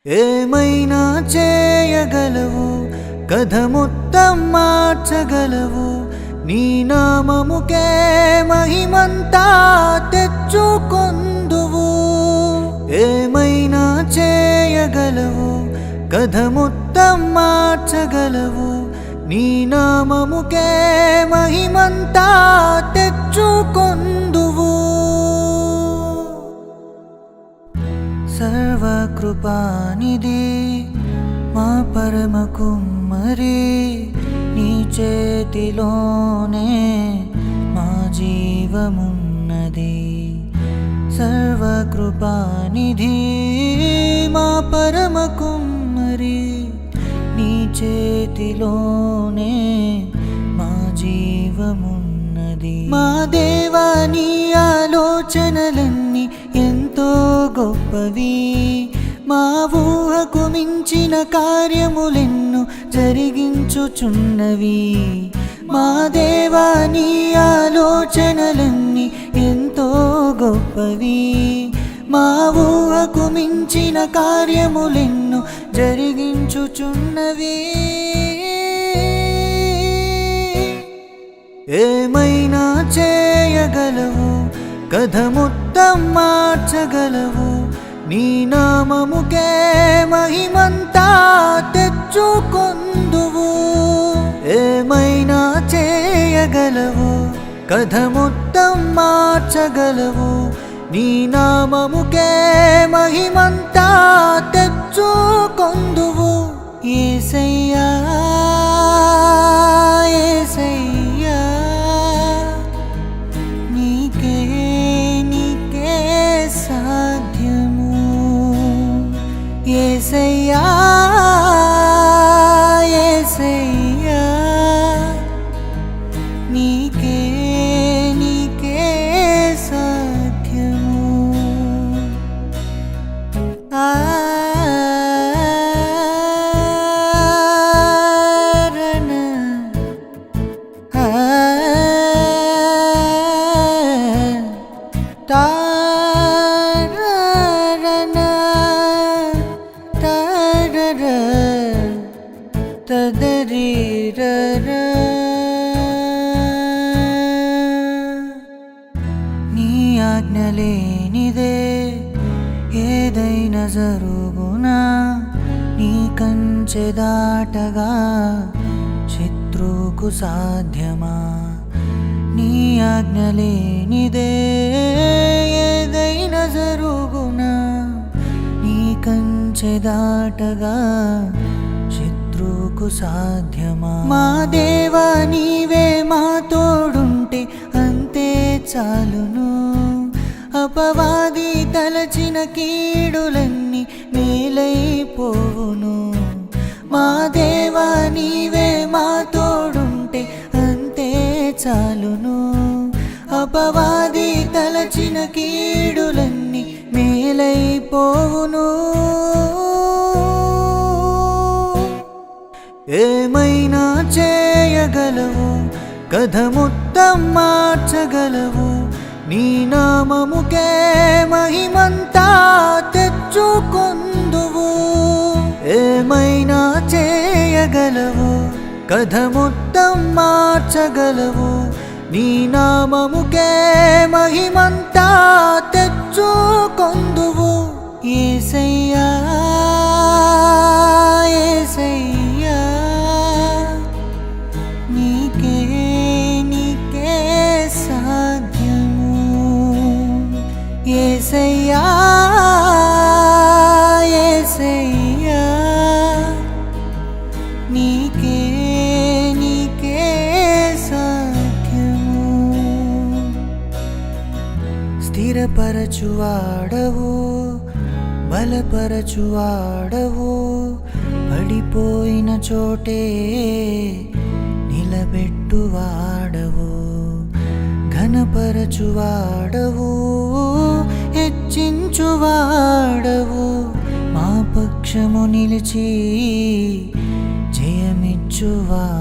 ఏమైనా చేయగలవు, కథ మొత్తం మార్చగలవు. నీ నామముకే మహిమంతా తెచ్చుకొందువు. ఏమైనా చేయగలవు, కథ మొత్తం మార్చగలవు. నీ నామముకే మహిమంతా తెచ్చుకొందువు. సర్వకృపానిధి మా పరమ కుమ్మరి, నీ చేతిలోనే మా జీవమున్నది. సర్వకృపానిధి మా పరమ కుమ్మరి, నీ చేతిలోనే మా జీవమున్నది. మా దేవా, నీ ఆలోచనలన్నీ ఎంతో గొప్పవి. మా ఊహకు మించిన కార్యములెన్నో జరిగించుచున్నవి. మా దేవా, నీ ఆలోచనలన్నీ ఎంతో గొప్పవి. మా ఊహకు మించిన కార్యములెన్నో జరిగించుచున్నవి. ఏమైనా చేయగలవు, కథ మొత్తం మార్చగలవు. నీ నామముకే మహిమంతా తెచ్చుకొందువు. ఏమైనా చేయగలవు, కథ మొత్తం మార్చగలవు. నీ నామముకే మహిమంతా తెచ్చుకొందువు. యేసయ్యా, యేసయ్యా, నీకే నీకే సాధ్యము. యేసయ్యా, యేసయ్యా, నీకే నీకే సాధ్యము. నీ ఆజ్ఞ లేనిదే ఏదైనా జరుగునా? నీ కంచె దాటగా శత్రువుకు సాధ్యమా? నీ ఆజ్ఞ లేనిదే ఏదైనా జరుగునా? నీ కంచె దాటగా శత్రువుకు సాధ్యమా? మా దేవా, నీవే మా తోడుంటే అంతే చాలును. అపవాది తలచిన కీడులన్నీ మేలైపోవును. మా దేవా, నీవే మా తోడుంటే అంతే చాలును. అపవాది తలచిన కీడులన్నీ మేలైపోవును. ఏమైనా చేయగలవు, కథ మొత్తం మార్చగలవు. నీ నామముకే మహిమంతా తెచ్చుకొందువు. ఏమైనా చేయగలవు, కథ మొత్తం మార్చగలవు. నీ నామముకే మహిమంతా తెచ్చుకొందువు. యేసయ్యా, యేసయ్యా, నీకే నీకే సాధ్యము. యేసయ్యా, యేసయ్యా, నీకే నీకే సాధ్యము. స్థిరపరచువాడవు, బలపరచువాడవు. పడిపోయిన చోటే నిలబెట్టువాడవు. ఘనపరచువాడవు, హెచ్చించువాడవు. మా పక్షము నిలిచి జయమిచ్చువాడవు.